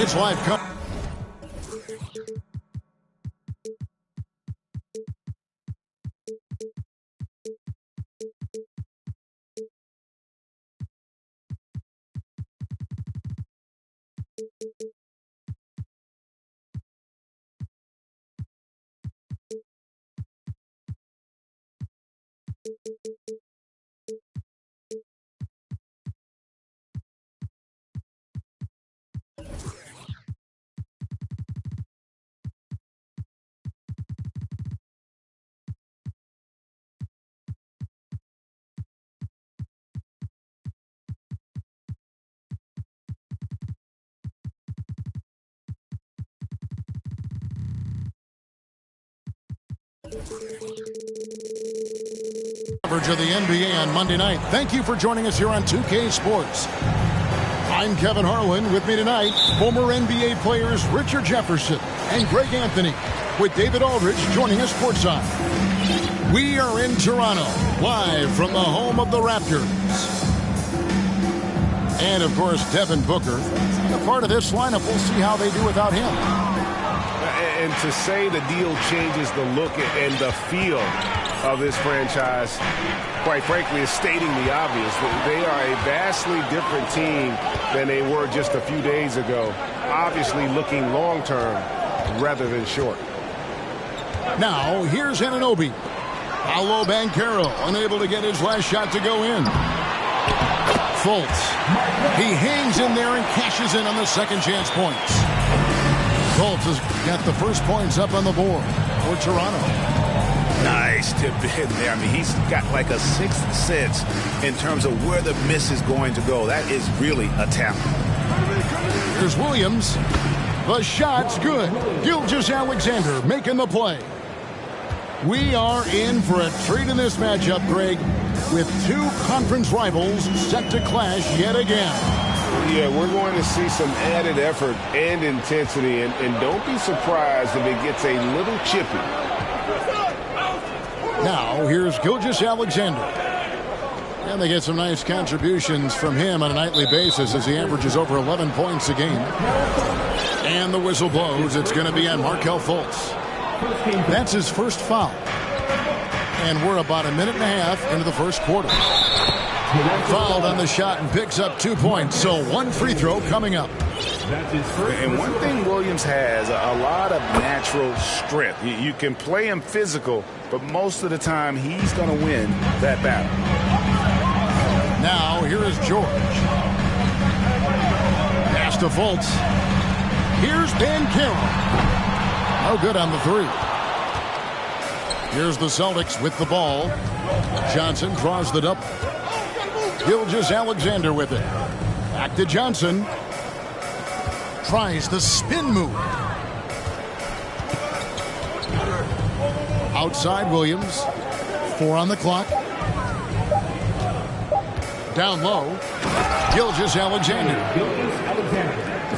It's live cut. Coverage of the NBA on Monday night. Thank you for joining us here on 2K Sports. I'm Kevin Harlan. With me tonight, former NBA players Richard Jefferson and Greg Anthony, with David Aldridge joining us courtside. We are in Toronto, live from the home of the Raptors. And, of course, Devin Booker. A part of this lineup, we'll see how they do without him. And to say the deal changes the look and the feel of this franchise, quite frankly, is stating the obvious. They are a vastly different team than they were just a few days ago. Obviously looking long-term rather than short. Now, here's Anunoby. Paolo Banchero unable to get his last shot to go in. Fultz. He hangs in there and cashes in on the second chance points. Fultz has got the first points up on the board for Toronto. Nice tip in there. I mean, he's got like a sixth sense in terms of where the miss is going to go. That is really a talent. Here's Williams. The shot's good. Gilgeous-Alexander making the play. We are in for a treat in this matchup, Greg, with two conference rivals set to clash yet again. Yeah, we're going to see some added effort and intensity, and don't be surprised if it gets a little chippy. Now, here's Gilgeous-Alexander. And they get some nice contributions from him on a nightly basis as he averages over 11 points a game. And the whistle blows. It's going to be on Markelle Fultz. That's his first foul. And we're about a minute and a half into the first quarter. Fouled on the shot and picks up 2 points. So one free throw coming up. And one thing Williams has, a lot of natural strength. You can play him physical, but most of the time he's going to win that battle. Now here is George. Pass to Fultz. Here's Banchero. No good on the three. Here's the Celtics with the ball. Johnson draws the double. Gilgeous-Alexander with it. Back to Johnson. Tries the spin move. Outside Williams. 4 on the clock. Down low. Gilgeous-Alexander.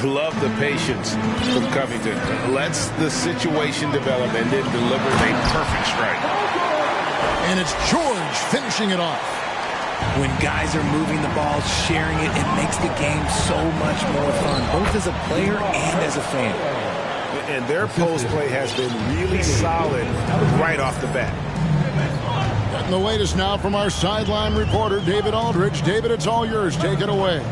Love the patience from Covington. Lets the situation develop and then delivers a perfect strike. And it's George finishing it off. When guys are moving the ball, sharing it, it makes the game so much more fun, both as a player and as a fan. And their post play has been really solid right off the bat. And the latest now from our sideline reporter, David Aldridge. David, it's all yours. Take it away.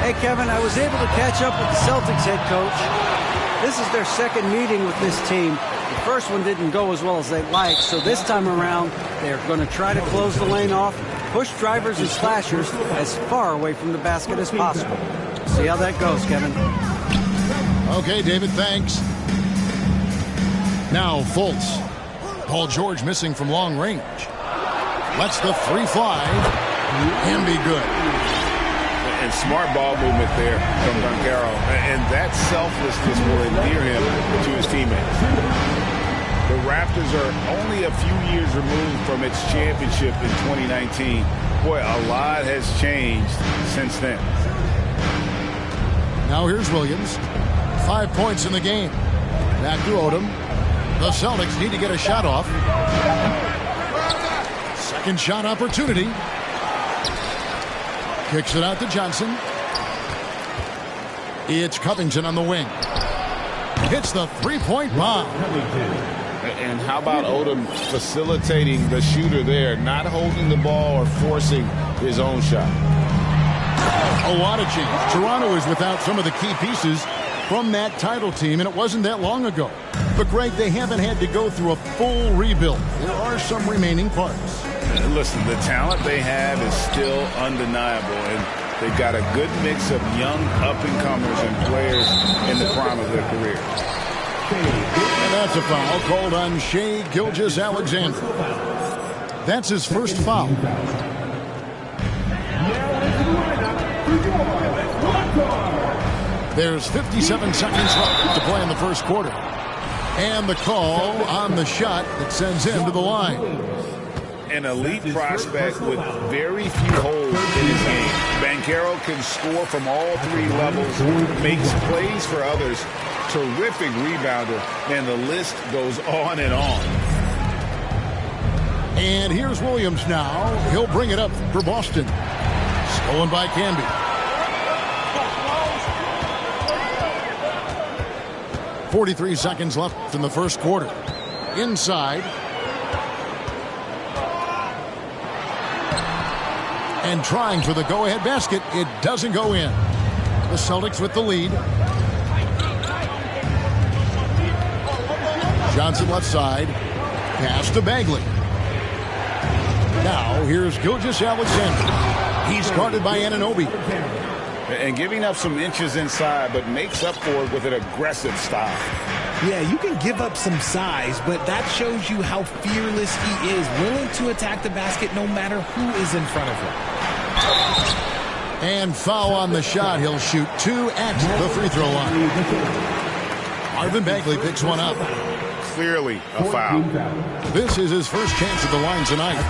Hey, Kevin, I was able to catch up with the Celtics head coach. This is their second meeting with this team. The first one didn't go as well as they'd like, so this time around, they're going to try to close the lane off, push drivers and slashers as far away from the basket as possible. See how that goes, Kevin. Okay, David, thanks. Now, Fultz. Paul George missing from long range. Lets the three fly and be good. And smart ball movement there from Banchero. And that selflessness will endear him to his teammates. The Raptors are only a few years removed from its championship in 2019. Boy, a lot has changed since then. Now here's Williams. 5 points in the game. Back to Odom. The Celtics need to get a shot off. Second shot opportunity. Kicks it out to Johnson. It's Covington on the wing. Hits the three-point bomb. And how about Odom facilitating the shooter there, not holding the ball or forcing his own shot? A lot of change. Toronto is without some of the key pieces from that title team, and it wasn't that long ago. But, Greg, they haven't had to go through a full rebuild. There are some remaining parts. Listen, the talent they have is still undeniable, and they've got a good mix of young up-and-comers and players in the prime of their career. And that's a foul called on Shai Gilgeous-Alexander. That's his first foul. There's 57 seconds left to play in the first quarter. And the call on the shot that sends him to the line. An elite prospect with very few holes in his game. Banchero can score from all three levels, makes plays for others, terrific rebounder, and the list goes on and on. And here's Williams now. He'll bring it up for Boston. Stolen by Canby. .43 seconds left in the first quarter. Inside. And trying for the go-ahead basket. It doesn't go in. The Celtics with the lead. Johnson left side. Pass to Bagley. Now here's Gilgeous-Alexander. He's guarded by Anunoby. And giving up some inches inside, but makes up for it with an aggressive style. Yeah, you can give up some size, but that shows you how fearless he is, willing to attack the basket no matter who is in front of him. And foul on the shot. He'll shoot two at the free throw line. Marvin Bagley picks one up. Clearly a foul. This is his first chance at the line tonight.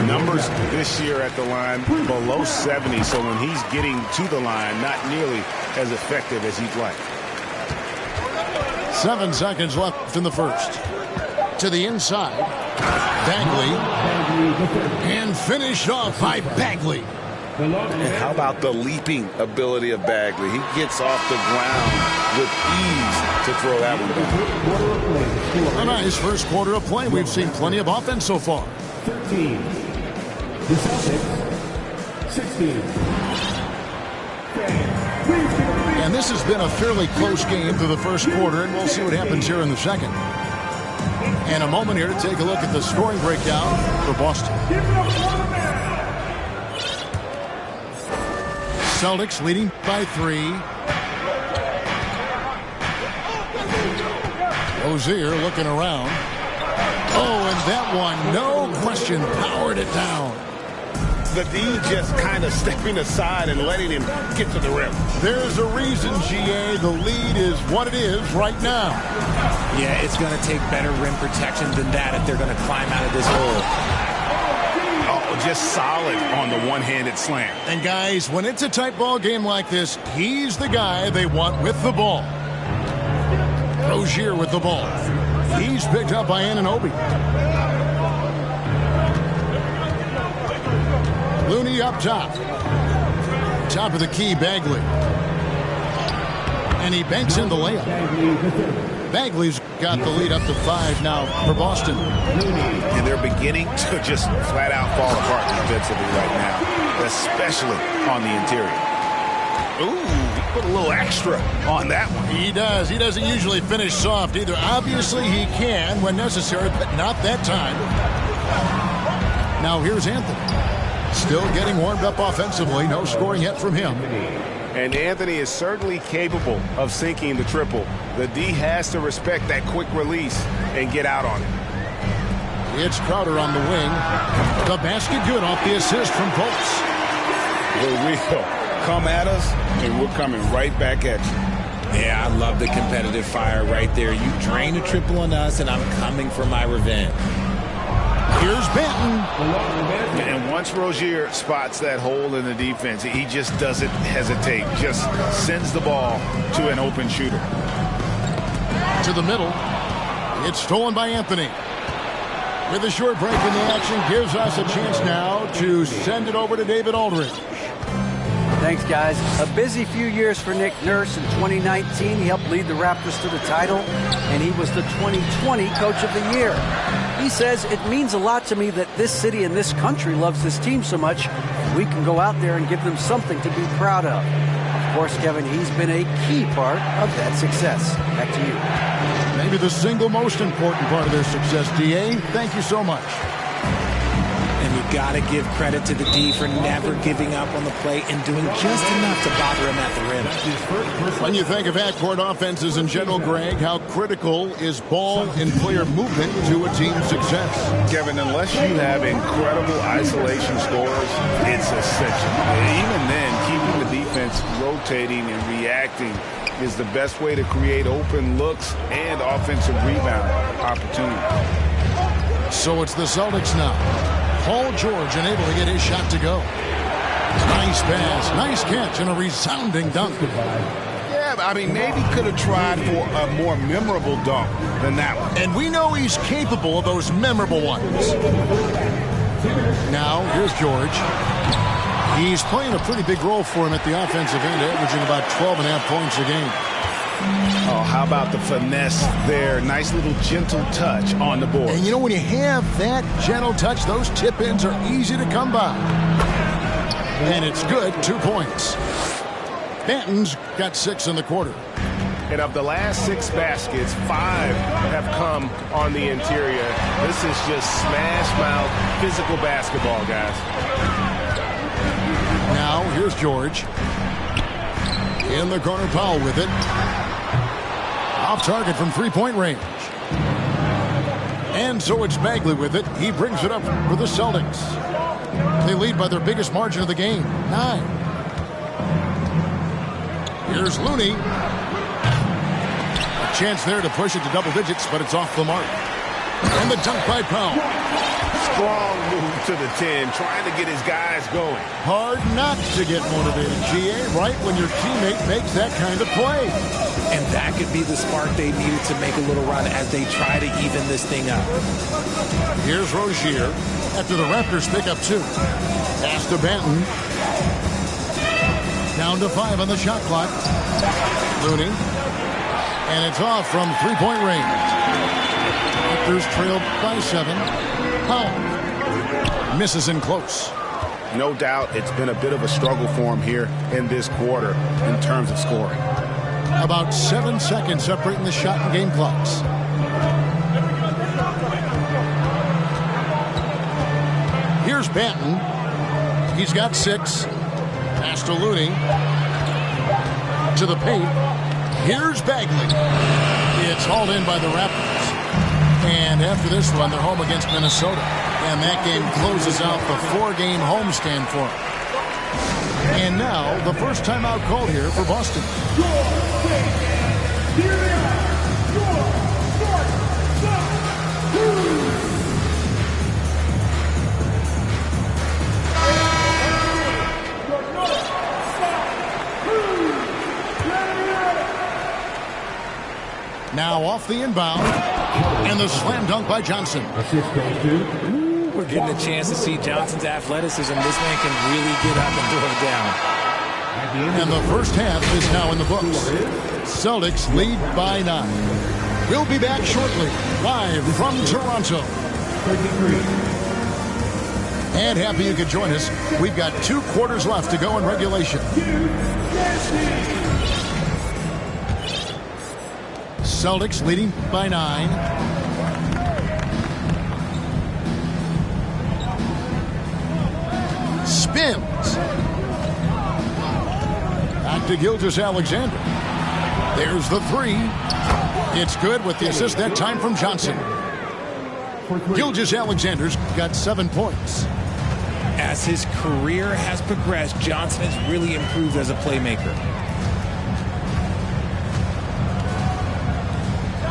Numbers this year at the line below 70, so when he's getting to the line, not nearly as effective as he'd like. 7 seconds left in the first. To the inside. Bagley. And finished off by Bagley. And how about the leaping ability of Bagley? He gets off the ground with ease to throw that one down. A nice first quarter of play. We've seen plenty of offense so far. 13. The Celtics. 16. And this has been a fairly close game through the first quarter, and we'll see what happens here in the second. And a moment here to take a look at the scoring breakdown for Boston. Celtics leading by 3. Rozier looking around. Oh, and that one, no question, powered it down. The D just kind of stepping aside and letting him get to the rim. There's a reason, GA, the lead is what it is right now. Yeah, it's going to take better rim protection than that if they're going to climb out of this hole. Oh, just solid on the one-handed slam. And guys, when it's a tight ball game like this, he's the guy they want with the ball. Rozier with the ball. He's picked up by Anunoby. Looney up top. Top of the key, Bagley. And he banks in the layup. Bagley's got the lead up to 5 now for Boston. And they're beginning to just flat out fall apart defensively right now, especially on the interior. Ooh, he put a little extra on that one. He does. He doesn't usually finish soft either. Obviously, he can when necessary, but not that time. Now here's Anthony. Still getting warmed up offensively. No scoring yet from him. And Anthony is certainly capable of sinking the triple. The D has to respect that quick release and get out on it. It's Crowder on the wing. The basket good off the assist from Fultz. Here we go. Come at us, and we're coming right back at you. Yeah, I love the competitive fire right there. You drain a triple on us, and I'm coming for my revenge. Here's Benton. And once Rozier spots that hole in the defense, he just doesn't hesitate. Just sends the ball to an open shooter. To the middle. It's stolen by Anthony. With a short break in the action, gives us a chance now to send it over to David Aldridge. Thanks, guys. A busy few years for Nick Nurse. In 2019, he helped lead the Raptors to the title, and he was the 2020 Coach of the Year. He says, it means a lot to me that this city and this country loves this team so much. We can go out there and give them something to be proud of. Of course, Kevin, he's been a key part of that success. Back to you. Maybe the single most important part of their success, D.A. Thank you so much. And you got to give credit to the D for never giving up on the play and doing just enough to bother him at the rim. When you think of backcourt offenses in general, Greg, how critical is ball and player movement to a team's success? Kevin, unless you have incredible isolation scores, it's essential. Even then, keeping the defense rotating and reacting is the best way to create open looks and offensive rebound opportunities. So it's the Celtics now. Paul George unable to get his shot to go. Nice pass, nice catch, and a resounding dunk. Yeah, I mean, maybe could have tried for a more memorable dunk than that one. And we know he's capable of those memorable ones. Now, here's George. He's playing a pretty big role for him at the offensive end, averaging about 12.5 points a game. Oh, how about the finesse there? Nice little gentle touch on the board. And you know, when you have that gentle touch, those tip-ins are easy to come by. And it's good, 2 points. Benton's got 6 in the quarter. And of the last 6 baskets, 5 have come on the interior. This is just smash-mouth physical basketball, guys. Now, here's George. In the corner, Powell with it. Off target from three-point range. And so it's Bagley with it. He brings it up for the Celtics. They lead by their biggest margin of the game, 9. Here's Looney. A chance there to push it to double digits, but it's off the mark. And the dunk by Powell. Strong move to the 10, trying to get his guys going. Hard not to get motivated, GA, right when your teammate makes that kind of play. And that could be the spark they needed to make a little run as they try to even this thing up. Here's Rozier after the Raptors pick up 2. Pass to Benton. Down to 5 on the shot clock. Looney. And it's off from three-point range. Raptors trailed by 7. Powell misses in close. No doubt it's been a bit of a struggle for him here in this quarter in terms of scoring. About 7 seconds separating the shot and game clocks. Here's Benton. He's got 6. Pass to Looney. To the paint. Here's Bagley. It's hauled in by the Raptors. And after this one, they're home against Minnesota. And that game closes out the 4-game homestand for them. And now, the first timeout called here for Boston. the inbound. And the slam dunk by Johnson. Assist goes to. We're getting a chance to see Johnson's athleticism. This man can really get up and throw it down. And the first half is now in the books. Celtics lead by 9. We'll be back shortly, live from Toronto. 33. And happy you could join us. We've got 2 quarters left to go in regulation. Celtics leading by 9. Spins. Back to Gilgeous-Alexander. There's the 3. It's good with the assist that time from Johnson. Gilgeous-Alexander's got 7 points. As his career has progressed, Johnson has really improved as a playmaker.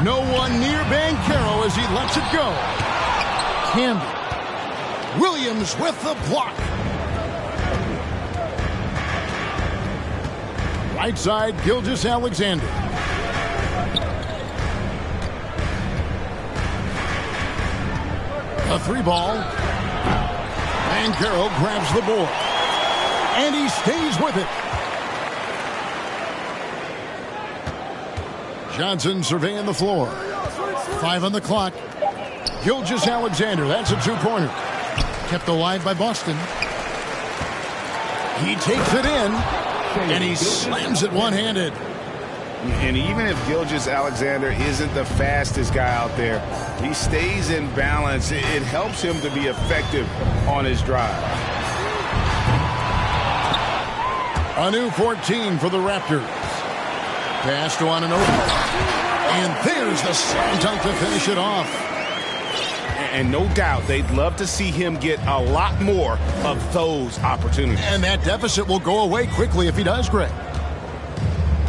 No one near Banchero as he lets it go. Camby. Williams with the block. Right side, Gilgeous-Alexander. A 3 ball. Banchero grabs the board. And he stays with it. Johnson surveying the floor. 5 on the clock. Gilgeous-Alexander, that's a 2-pointer. Kept alive by Boston. He takes it in, and he slams it one-handed. And even if Gilgeous-Alexander isn't the fastest guy out there, he stays in balance. It helps him to be effective on his drive. A new 14 for the Raptors. Pass to Anunoby. And there's the slam dunk to finish it off. And no doubt they'd love to see him get a lot more of those opportunities. And that deficit will go away quickly if he does, Greg.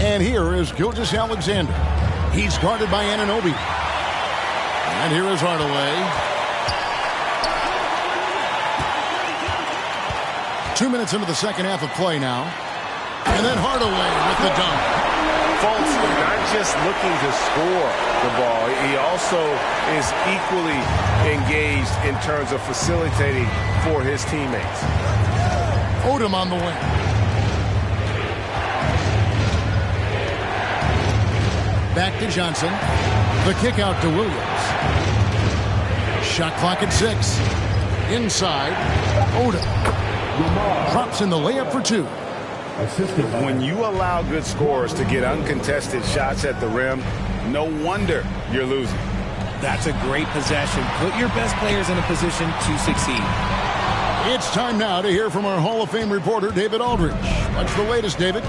And here is Gilgeous-Alexander. He's guarded by Anunoby. And here is Hardaway. 2 minutes into the second half of play now. And then Hardaway with the dunk. Fultz not just looking to score the ball, he also is equally engaged in terms of facilitating for his teammates. Odom on the wing. Back to Johnson. The kick out to Williams. Shot clock at 6. Inside. Odom drops in the layup for 2. When you allow good scorers to get uncontested shots at the rim, no wonder you're losing. That's a great possession. Put your best players in a position to succeed. It's time now to hear from our Hall of Fame reporter, David Aldridge. What's the latest, David?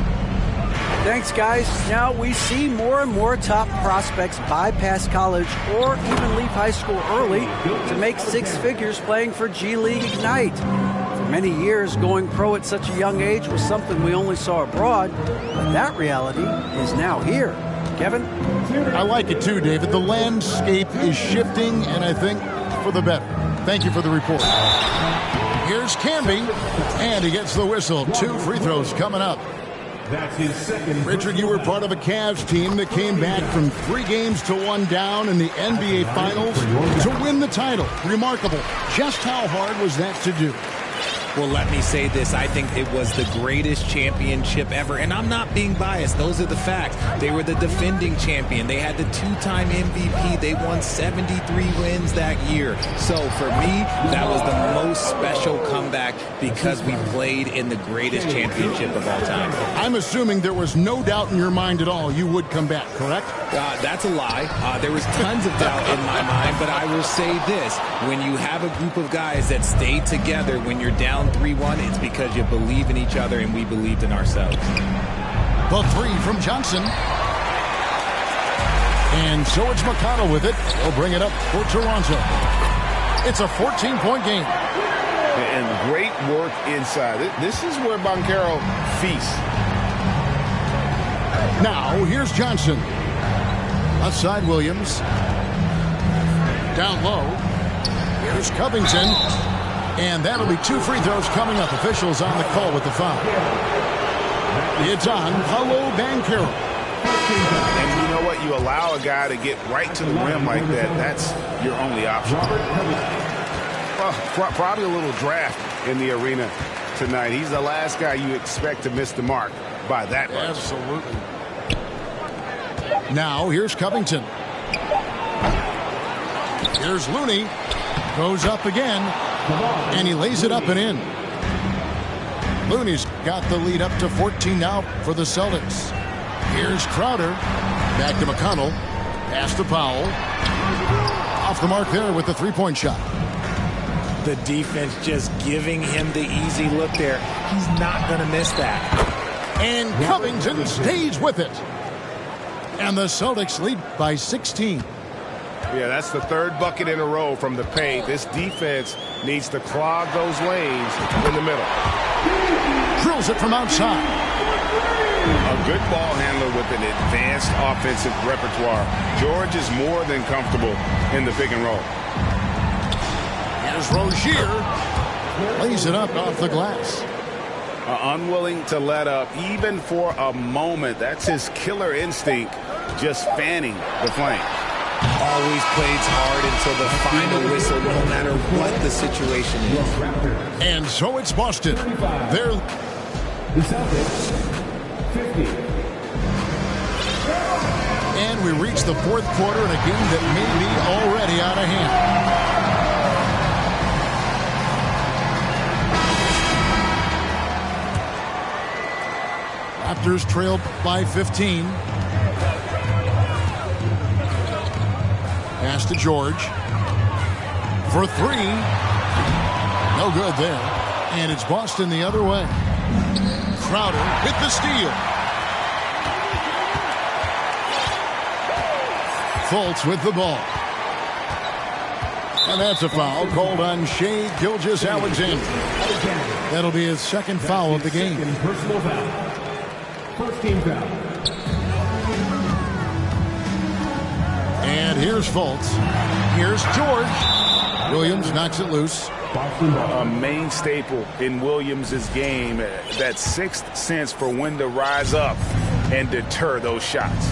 Thanks, guys. Now we see more and more top prospects bypass college or even leave high school early to make 6 figures playing for G League Ignite. For many years, going pro at such a young age was something we only saw abroad, but that reality is now here. Kevin? I like it too, David. The landscape is shifting, and I think for the better. Thank you for the report. Here's Camby, and he gets the whistle. 2 free throws coming up. That's his second. Richard, you were part of a Cavs team that came back from 3 games to 1 down in the NBA Finals to win the title. Remarkable. Just how hard was that to do? Well, let me say this. I think it was the greatest championship ever. And I'm not being biased. Those are the facts. They were the defending champion. They had the 2-time MVP. They won 73 wins that year. So for me, that was the most special comeback because we played in the greatest championship of all time. I'm assuming there was no doubt in your mind at all you would come back, correct? That's a lie. There was tons of doubt in my mind, but I will say this. When you have a group of guys that stay together when you're down 3-1, it's because you believe in each other and we believed in ourselves. The 3 from Johnson. And so it's McConnell with it. He'll bring it up for Toronto. It's a 14-point game. And great work inside. This is where Banchero feasts. Now, here's Johnson. Outside Williams. Down low. Here's Covington. And that'll be 2 free throws coming up. Officials on the call with the foul. It's on Paolo Banchero. And you know what? You allow a guy to get right to the rim like that. That's your only option. Well, probably a little draft in the arena tonight. He's the last guy you expect to miss the mark by that much. Absolutely. Now here's Covington. Here's Looney. Goes up again. And he lays it up and in. Looney's got the lead up to 14 now for the Celtics. Here's Crowder. Back to McConnell. Pass to Powell. Off the mark there with the three-point shot. The defense just giving him the easy look there. He's not going to miss that. And Covington stays with it. And the Celtics lead by 16. Yeah, that's the third bucket in a row from the paint. This defense needs to clog those lanes in the middle. Drills it from outside. A good ball handler with an advanced offensive repertoire. George is more than comfortable in the pick and roll. Here's Rozier. Lays it up off the glass. Unwilling to let up even for a moment. That's his killer instinct, just fanning the flame. Always plays hard until the final whistle, no matter what the situation is. And so it's Boston. They're The Celtics, 50. And we reach the fourth quarter in a game that may be already out of hand. Raptors trailed by 15. Pass to George. For three. No good there. And it's Boston the other way. Crowder with the steal. Fultz with the ball. And that's a foul called on Shai Gilgeous-Alexander. That'll be his second foul of the game. Personal foul. First team foul. And here's Fultz. Here's George. Williams knocks it loose. A main staple in Williams' game, that sixth sense for when to rise up and deter those shots.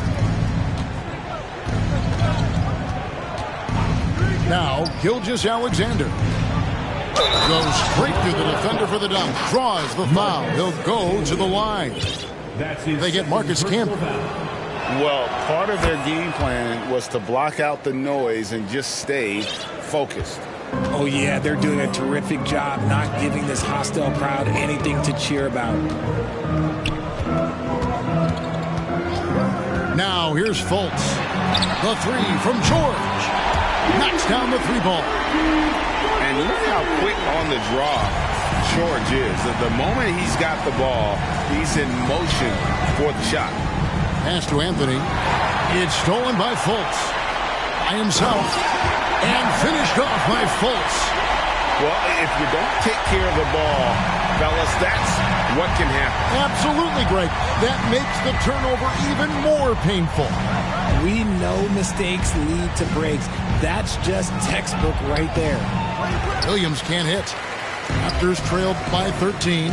Now, Gilgeous-Alexander goes straight through the defender for the dunk. Draws the foul. He'll go to the line. They get Marcus Camby. Well, part of their game plan was to block out the noise and just stay focused. Oh, yeah, they're doing a terrific job not giving this hostile crowd anything to cheer about. Now, here's Fultz. The three from George. Knocks down the three ball. And look how quick on the draw George is. The moment he's got the ball, he's in motion for the shot. Pass to Anthony. It's stolen by Fultz. By himself. And finished off by Fultz. Well, if you don't take care of the ball, fellas, that's what can happen. Absolutely, Greg. That makes the turnover even more painful. We know mistakes lead to breaks. That's just textbook right there. Williams can't hit. Raptors trailed by 13.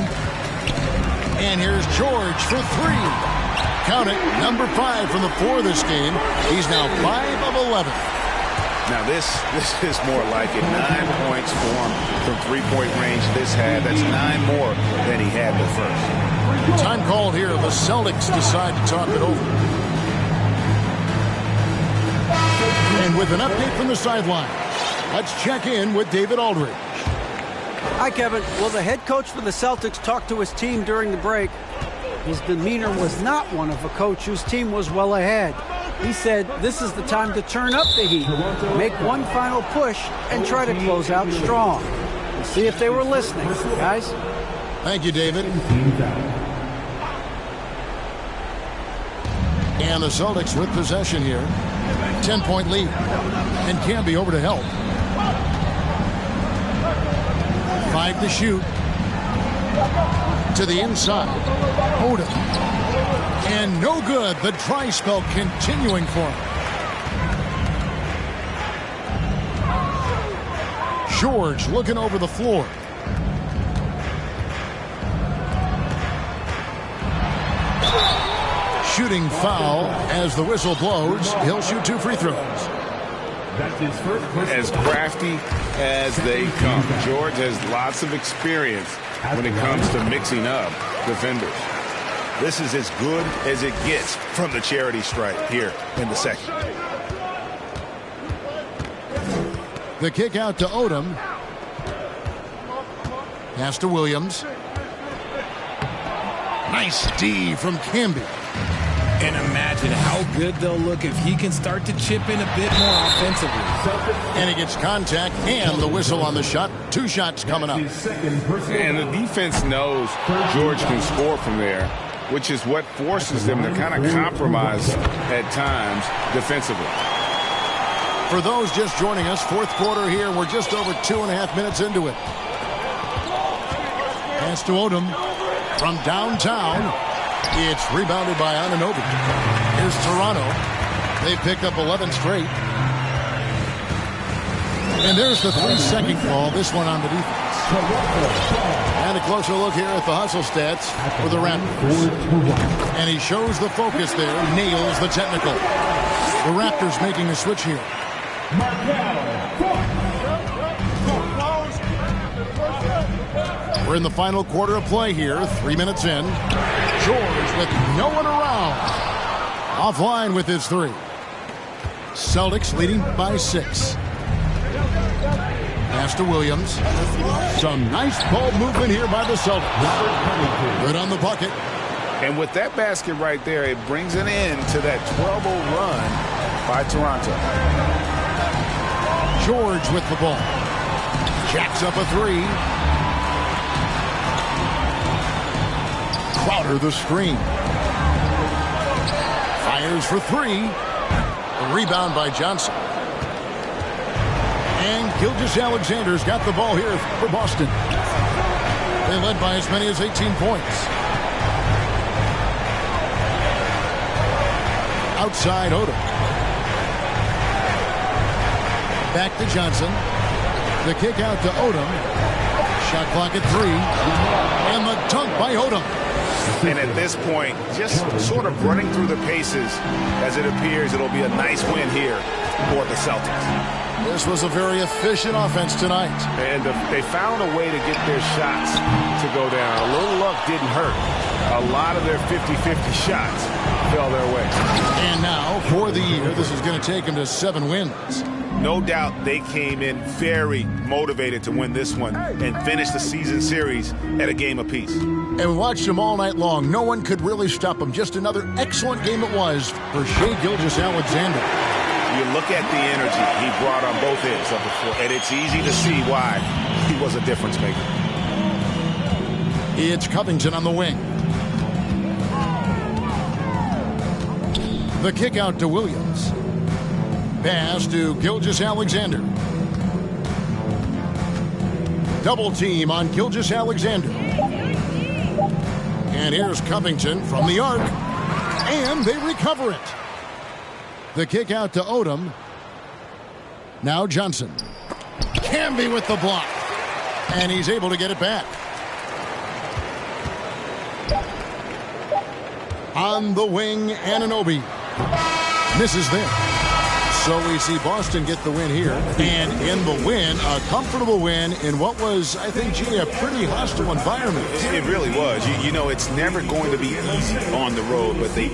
And here's George for three. Count it, number 5 from the floor this game. He's now 5 of 11. Now this is more like it. 9 points for him from three-point range this had. That's 9 more than he had the first. Time called here. The Celtics decide to talk it over. And with an update from the sideline, let's check in with David Aldridge. Hi, Kevin. Well, the head coach for the Celtics talked to his team during the break. His demeanor was not one of a coach whose team was well ahead. He said this is the time to turn up the heat, make one final push, and try to close out strong. We'll see if they were listening, guys. Thank you, David. And the Celtics with possession here. 10-point lead. And Camby over to help. 5 to shoot. To the inside. Odom. And no good. The dry spell continuing for him. George looking over the floor. shooting foul as the whistle blows. He'll shoot 2 free throws. That's his first As crafty as they come. George has lots of experience when it comes to mixing up defenders. This is as good as it gets from the charity stripe here in the second. The kick out to Odom. Pass to Williams. Nice D from Camby. And imagine how good they'll look if he can start to chip in a bit more offensively. And he gets contact and the whistle on the shot. 2 shots coming up. And the defense knows George can score from there, which is what forces them to kind of compromise at times defensively. For those just joining us, 4th quarter here. We're just over 2.5 minutes into it. Pass to Odom from downtown. It's rebounded by Anunoby. Here's Toronto. They pick up 11 straight. And there's the 3-second call. This one on the defense. And a closer look here at the hustle stats for the Raptors. And he shows the focus there. Nails the technical. The Raptors making a switch here. We're in the final quarter of play here. 3 minutes in. George with no one around. Offline with his 3. Celtics leading by 6. Pass to Williams. Some nice ball movement here by the Celtics. Good on the bucket. And with that basket right there, it brings an end to that 12-0 run by Toronto. George with the ball. Jacks up a 3. Crowder the screen. Fires for 3. A rebound by Johnson. And Gilgeous-Alexander's got the ball here for Boston. They led by as many as 18 points. Outside Odom. Back to Johnson. The kick out to Odom. Shot clock at 3. And the dunk by Odom. And at this point, just sort of running through the paces as it appears it'll be a nice win here for the Celtics. This was a very efficient offense tonight. And they found a way to get their shots to go down. A little luck didn't hurt. A lot of their 50-50 shots fell their way. And now, for the year, this is going to take them to 7 wins. No doubt they came in very motivated to win this one and finish the season series at a game apiece. And we watched them all night long. No one could really stop them. Just another excellent game it was for Shai Gilgeous-Alexander. You look at the energy he brought on both ends of the floor, and it's easy to see why he was a difference maker. It's Covington on the wing. The kick out to Williams. Pass to Gilgeous-Alexander. Double team on Gilgeous-Alexander. And here's Covington from the arc. And they recover it. The kick out to Odom. Now Johnson. Camby with the block. And he's able to get it back. On the wing, Anunoby. Misses there. So we see Boston get the win here. And in the win, a comfortable win in what was, I think, Gee, a pretty hostile environment. It really was. You know, it's never going to be easy on the road, but they